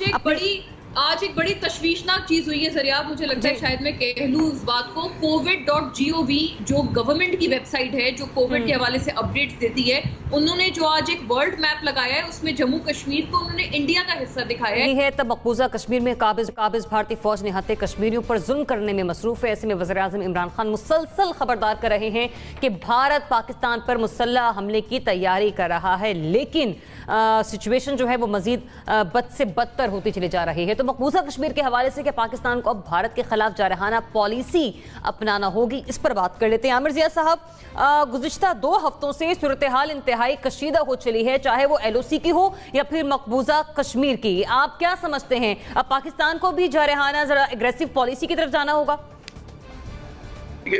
आज एक बड़ी तशवीशनाक चीज हुई है जरिया, मुझे लगता है शायद मैं कह लूं इस बात को। covid.gov जो गवर्नमेंट की वेबसाइट है, जो कोविड के हवाले से अपडेट्स देती है, उन्होंने जो आज एक वर्ल्ड मैप लगाया है, उसमें जम्मू कश्मीर को उन्होंने इंडिया का हिस्सा दिखाया है। तब मकबूजा कश्मीर में काबिज भारतीय फौज निहत्ते कश्मीरियों पर जुल्म करने में मसरूफ है। ऐसे में वज़ीर आज़म इमरान खान मुसलसल खबरदार कर रहे हैं कि भारत पाकिस्तान पर मुसल्लह हमले की तैयारी कर रहा है, लेकिन सिचुएशन जो है वो मजीद बद से बदतर होती चली जा रही है। तो मकबूजा कश्मीर के हवाले से कि पाकिस्तान को अब भारत के खिलाफ जारहाना पॉलिसी अपनाना होगी, इस पर बात कर लेते हैं। आमिर जिया साहब, गुज़िश्ता 2 हफ्तों से सूरत हाल इंतहाई कशीदा हो चली है, चाहे वो LOC की हो या फिर मकबूजा कश्मीर की। आप क्या समझते हैं, अब पाकिस्तान को भी जारहाना जरा एग्रेसिव पॉलिसी की तरफ जाना होगा?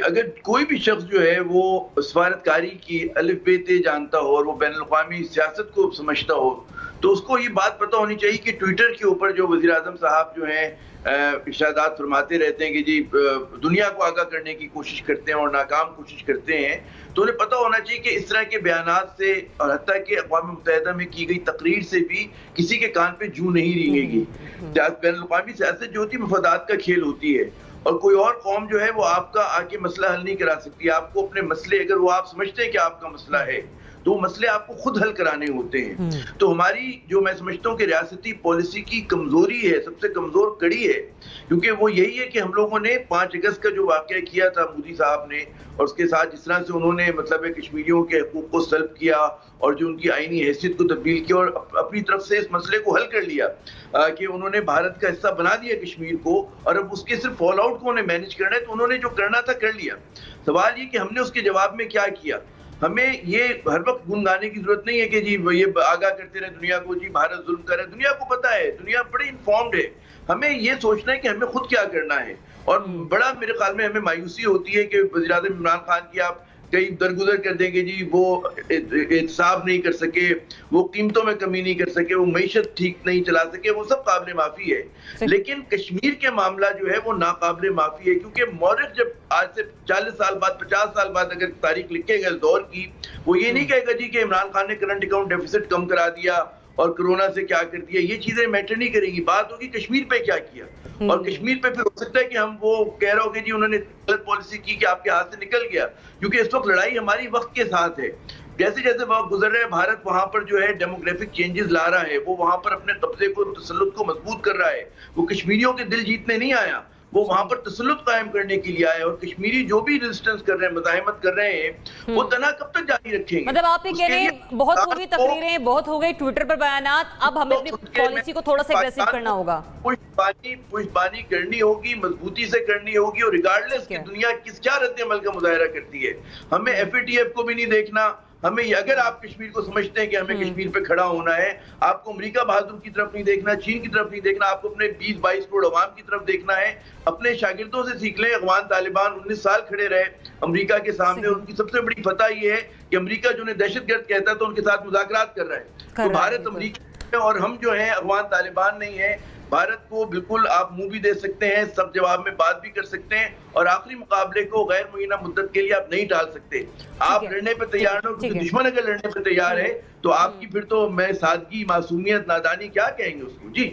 अगर कोई भी शख्स जो है वो सफारतकारी की अलिफ बे ते जानता हो और वो बैनुल-अक़वामी सियासत को समझता हो, तो उसको ये बात पता होनी चाहिए कि ट्विटर के ऊपर जो वज़ीर आज़म साहब जो हैं इरशादात फरमाते रहते हैं कि जी दुनिया को आगाह करने की कोशिश करते हैं और नाकाम कोशिश करते हैं, तो उन्हें पता होना चाहिए कि इस तरह के बयानात से और हत्ता कि अक़वाम मुत्तहिदा में की गई तकरीर से भी किसी के कान पे जूं नहीं रेंगेगी। बैनुल-अक़वामी सियासत जो होती है मफादात का खेल होती है, और कोई और कौम जो है वो आपका आके मसला हल नहीं करा सकती। आपको अपने मसले, अगर वो आप समझते हैं कि आपका मसला है, तो वो मसले आपको खुद हल कराने होते हैं। तो हमारी जो मैं समझता हूँ कि रियासती पॉलिसी की कमजोरी है, सबसे कमजोर कड़ी है, क्योंकि वो यही है कि हम लोगों ने 5 अगस्त का जो वाकया किया था मोदी साहब ने, और उसके साथ जिस तरह से उन्होंने मतलब कश्मीरियों के हकूक को सल्ब किया और जो उनकी आईनी हैसियत को तब्दील किया और अपनी तरफ से इस मसले को हल कर लिया कि उन्होंने भारत का हिस्सा बना दिया कश्मीर को, और अब उसके सिर्फ फॉल आउट को उन्हें मैनेज करना है, तो उन्होंने जो करना था कर लिया। सवाल ये कि हमने उसके जवाब में क्या किया। हमें ये हर वक्त गुनगाने की जरूरत नहीं है कि जी ये आगाह करते रहे दुनिया को, जी भारत जुल्म कर रहा है। दुनिया को पता है, दुनिया बड़ी इन्फॉर्म्ड है। हमें ये सोचना है कि हमें खुद क्या करना है। और बड़ा मेरे ख्याल में हमें मायूसी होती है कि वज़ीर आज़म इमरान खान की आप कई दरगुजर कर देंगे, जी वो एहतसाब नहीं कर सके, वो कीमतों में कमी नहीं कर सके, वो मईशत ठीक नहीं चला सके, वो सब काबिल माफी है। लेकिन कश्मीर के मामला जो है वो नाकाबिल माफी है, क्योंकि मौरख जब आज से 40 साल बाद 50 साल बाद अगर तारीख लिखेगा इस दौर की, वो ये नहीं कहेगा जी कि इमरान खान ने करंट अकाउंट डेफिसिट कम करा दिया और कोरोना से क्या कर दिया। ये चीजें मैटर नहीं करेंगी, बात होगी कश्मीर पे क्या किया। और कश्मीर पे फिर हो सकता है कि हम वो कह रहे हो कि जी उन्होंने गलत पॉलिसी की कि आपके हाथ से निकल गया, क्योंकि इस वक्त लड़ाई हमारी वक्त के साथ है। जैसे जैसे वक्त गुजर रहा है, भारत वहां पर जो है डेमोग्राफिक चेंजेस ला रहा है, वो वहां पर अपने कब्जे को, तसल्लुत को मजबूत कर रहा है। वो कश्मीरियों के दिल जीतने नहीं आया, वो वहां पर तसल्लुत कायम करने के लिए आए। और कश्मीरी जो भी रेजिस्टेंस कर रहे हैं, मज़ाहिमत कर रहे हैं, वो तना कब तक जारी रखेंगे? मतलब आप ये कह रहे हैं बहुत हो गई तकरीरें, बहुत हो गई ट्विटर पर बयानात, अब हमें अपनी पॉलिसी को थोड़ा सा एग्रेसिव करना होगा, पुष्टबानी करनी होगी, मजबूती से करनी होगी, और रिगार्डलेस कि दुनिया किस क्या रद्द अमल का मुजाहरा करती है। हमें FATF को भी नहीं देखना। हमें अगर आप कश्मीर को समझते हैं कि हमें कश्मीर पे खड़ा होना है, आपको अमेरिका बहादुर की तरफ नहीं देखना, चीन की तरफ नहीं देखना, आपको अपने 20-22 करोड़ अवाम की तरफ देखना है। अपने शागिर्दों से सीख लें। अफगान तालिबान 19 साल खड़े रहे अमेरिका के सामने, उनकी सबसे बड़ी फतह ये है कि अमेरिका जो उन्हें दहशतगर्द कहता है तो उनके साथ मुज़ाकरात कर रहा है। तो भारत अमेरिका और हम जो है अफगान तालिबान नहीं है। भारत को बिल्कुल आप मुंह भी दे सकते हैं, सब जवाब में बात भी कर सकते हैं, और आखिरी मुकाबले को गैर मुय्यना मुद्दत के लिए आप नहीं टाल सकते। आप लड़ने पे तैयार हो, क्योंकि दुश्मन अगर लड़ने पे तैयार है तो आपकी फिर तो मैं सादगी, मासूमियत, नादानी क्या कहेंगे उसको। जी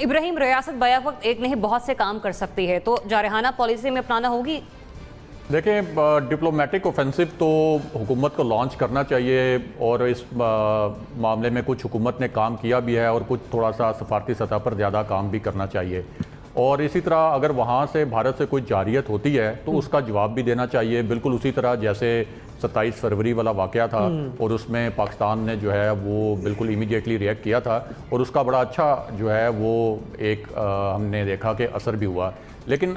इब्राहिम, रियासत बया वक्त एक नहीं बहुत से काम कर सकती है, तो जारहाना पॉलिसी में अपनाना होगी। देखें, डिप्लोमेटिक ऑफेंसिव तो हुकूमत को लॉन्च करना चाहिए, और इस मामले में कुछ हुकूमत ने काम किया भी है और कुछ थोड़ा सा सफारती सतह पर ज़्यादा काम भी करना चाहिए। और इसी तरह अगर वहाँ से भारत से कोई जारियत होती है तो उसका जवाब भी देना चाहिए, बिल्कुल उसी तरह जैसे 27 फरवरी वाला वाक़या था और उसमें पाकिस्तान ने जो है वो बिल्कुल इमीडिएटली रिएक्ट किया था, और उसका बड़ा अच्छा जो है वो एक हमने देखा कि असर भी हुआ। लेकिन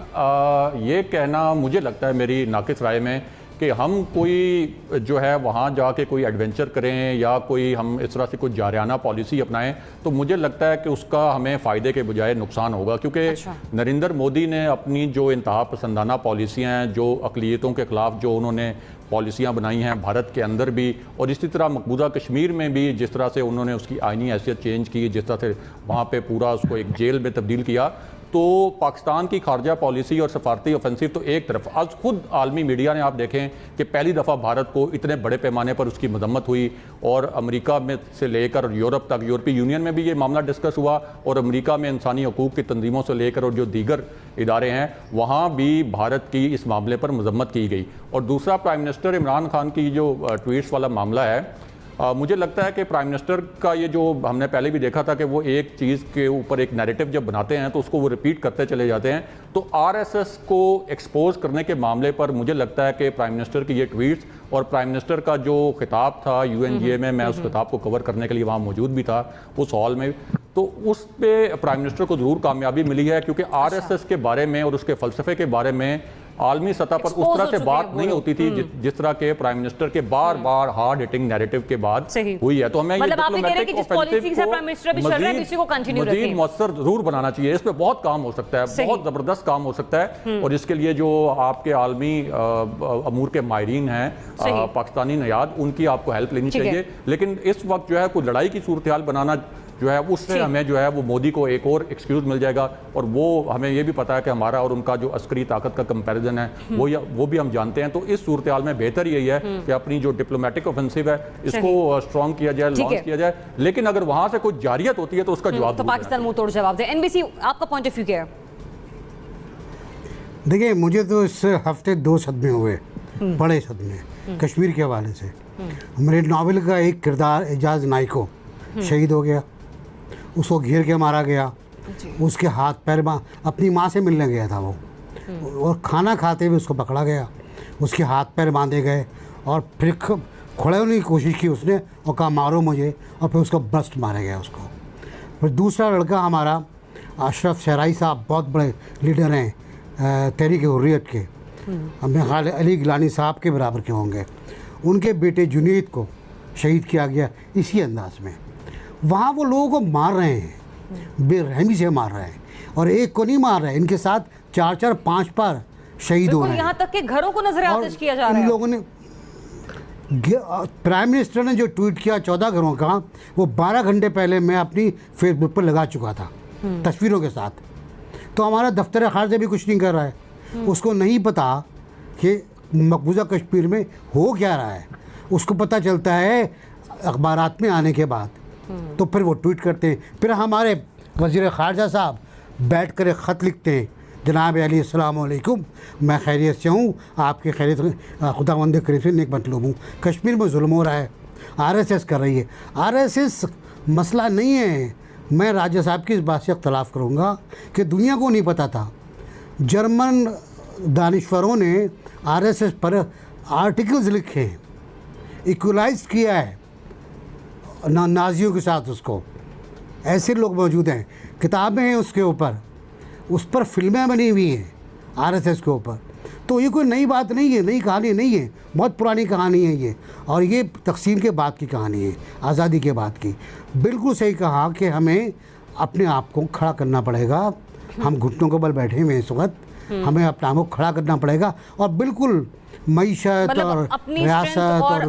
ये कहना मुझे लगता है मेरी नाकिस राय में कि हम कोई जो है वहाँ जाके कोई एडवेंचर करें या कोई हम इस तरह से कोई जारहाना पॉलिसी अपनाएं, तो मुझे लगता है कि उसका हमें फ़ायदे के बजाय नुकसान होगा। क्योंकि नरेंद्र मोदी ने अपनी जो इंतहा पसंदाना पॉलिसियाँ हैं, जो अक़लियतों के ख़िलाफ़ जो उन्होंने पॉलिसियाँ बनाई हैं भारत के अंदर भी, और इसी तरह मकबूजा कश्मीर में भी जिस तरह से उन्होंने उसकी आइनी हैसियत चेंज की, जिस तरह से वहाँ पे पूरा उसको एक जेल में तब्दील किया, तो पाकिस्तान की खारजा पॉलिसी और सफारती ऑफेंसिव तो एक तरफ, आज खुद आलमी मीडिया ने आप देखें कि पहली दफ़ा भारत को इतने बड़े पैमाने पर उसकी मजम्मत हुई और अमेरिका में से लेकर यूरोप तक, यूरोपीय यूनियन में भी ये मामला डिस्कस हुआ और अमेरिका में इंसानी हकूक़ की तंजीमों से लेकर और जो दीगर इदारे हैं वहाँ भी भारत की इस मामले पर मजम्मत की गई। और दूसरा, प्राइम मिनिस्टर इमरान खान की जो ट्वीट्स वाला मामला है, मुझे लगता है कि प्राइम मिनिस्टर का ये जो हमने पहले भी देखा था कि वो एक चीज़ के ऊपर एक नैरेटिव जब बनाते हैं तो उसको वो रिपीट करते चले जाते हैं। तो आरएसएस को एक्सपोज करने के मामले पर मुझे लगता है कि प्राइम मिनिस्टर की ये ट्वीट्स और प्राइम मिनिस्टर का जो खिताब था यूएनजीए में, मैं उस खिताब को कवर करने के लिए वहाँ मौजूद भी था उस हॉल में, तो उस पे प्राइम मिनिस्टर को ज़रूर कामयाबी मिली है, क्योंकि आरएसएस के बारे में और उसके फ़लसफ़े के बारे में आलमी सतह पर उस तरह से बात नहीं होती थी जिस तरह के प्राइम मिनिस्टर के बार बार हार्ड हिटिंग नैरेटिव के बाद हुई है। तो हमें मतलब आप ये कह रहे हैं कि जिस पॉलिसी से प्राइम मिनिस्टर भी चल रहा है उसी को कंटिन्यू रखें, मजीद मौसर जरूर बनाना चाहिए। इस पे बहुत काम हो सकता है, बहुत जबरदस्त काम हो सकता है, और इसके लिए जो आपके आलमी अमूर के माहिरीन हैं पाकिस्तानी नयाद, उनकी आपको हेल्प लेनी चाहिए। लेकिन इस वक्त जो है कोई लड़ाई की सूरत हाल बनाना जो है उससे हमें जो है वो मोदी को एक और एक्सक्यूज मिल जाएगा, और वो हमें ये भी पता है कि हमारा और उनका जो अस्करी ताकत का कंपैरिजन है वो भी हम जानते हैं। तो इस सूरत हाल में बेहतर यही है कि अपनी जो डिप्लोमेटिक ऑफेंसिव है इसको स्ट्रॉन्ग किया जाए, लॉन्च किया जाए, लेकिन अगर वहां से कोई जारियत होती है तो उसका जवाब तो पाकिस्तान मुंह तोड़ जवाब दे। एनबीसी, आपका पॉइंट ऑफ व्यू क्या है? देखिए, मुझे तो इस हफ्ते 2 सदमे हुए, बड़े सदमे कश्मीर के हवाले से। मेरे नावल का एक किरदार एजाज नाइको शहीद हो गया, उसको घेर के मारा गया, उसके हाथ पैर अपनी माँ से मिलने गया था वो, और खाना खाते हुए उसको पकड़ा गया, उसके हाथ पैर बांधे गए और फिर खड़े होने की कोशिश की उसने और कहा मारो मुझे, और फिर उसको बस्ट मारा गया उसको। फिर दूसरा लड़का हमारा अशरफ शहराई साहब, बहुत बड़े लीडर हैं तहरीक हुर्रियत के, हमें ख्याल अली गिलानी साहब के बराबर के होंगे, उनके बेटे जुनीद को शहीद किया गया इसी अंदाज में। वहाँ वो लोगों को मार रहे हैं, बेरहमी से मार रहे हैं, और एक को नहीं मार रहे हैं, इनके साथ 4-4, 5 बार शहीद हो रहे हैं। यहाँ तक कि घरों को नजर आतिश किया जा रहा है। इन लोगों ने, प्राइम मिनिस्टर ने जो ट्वीट किया 14 घरों का, वो 12 घंटे पहले मैं अपनी फेसबुक पर लगा चुका था तस्वीरों के साथ। तो हमारा दफ्तर खारजा भी कुछ नहीं कर रहा है, उसको नहीं पता कि मकबूजा कश्मीर में हो क्या रहा है, उसको पता चलता है अखबारात में आने के बाद, तो फिर वो ट्वीट करते हैं। फिर हमारे वज़ीर ख़ारजा साहब बैठ कर एक ख़त लिखते हैं, जनाब अली अस्सलाम वालेकुम, मैं खैरियत से हूँ, आपके खैरियत खुदावंद करीब से नेक मतलूब हूँ। कश्मीर में जुल्म हो रहा है, आरएसएस कर रही है। आरएसएस मसला नहीं है। मैं राजा साहब की इस बात से इख्तलाफ करूँगा कि दुनिया को नहीं पता था, जर्मन दानिश्वरों ने आरएसएस पर आर्टिकल्स लिखे हैं, इक्वलाइज किया है नाजियों के साथ उसको, ऐसे लोग मौजूद हैं, किताबें हैं उसके ऊपर, उस पर फिल्में बनी हुई हैं आरएसएस के ऊपर। तो ये कोई नई बात नहीं है, नई कहानी नहीं है, बहुत पुरानी कहानी है ये, और ये तकसीम के बाद की कहानी है, आज़ादी के बाद की। बिल्कुल सही कहा कि हमें अपने आप को खड़ा करना पड़ेगा, हम घुटनों के बल बैठे हुए हैं इस वक्त, हमें अपने आप को खड़ा करना पड़ेगा, और बिल्कुल मईशत और रियासत और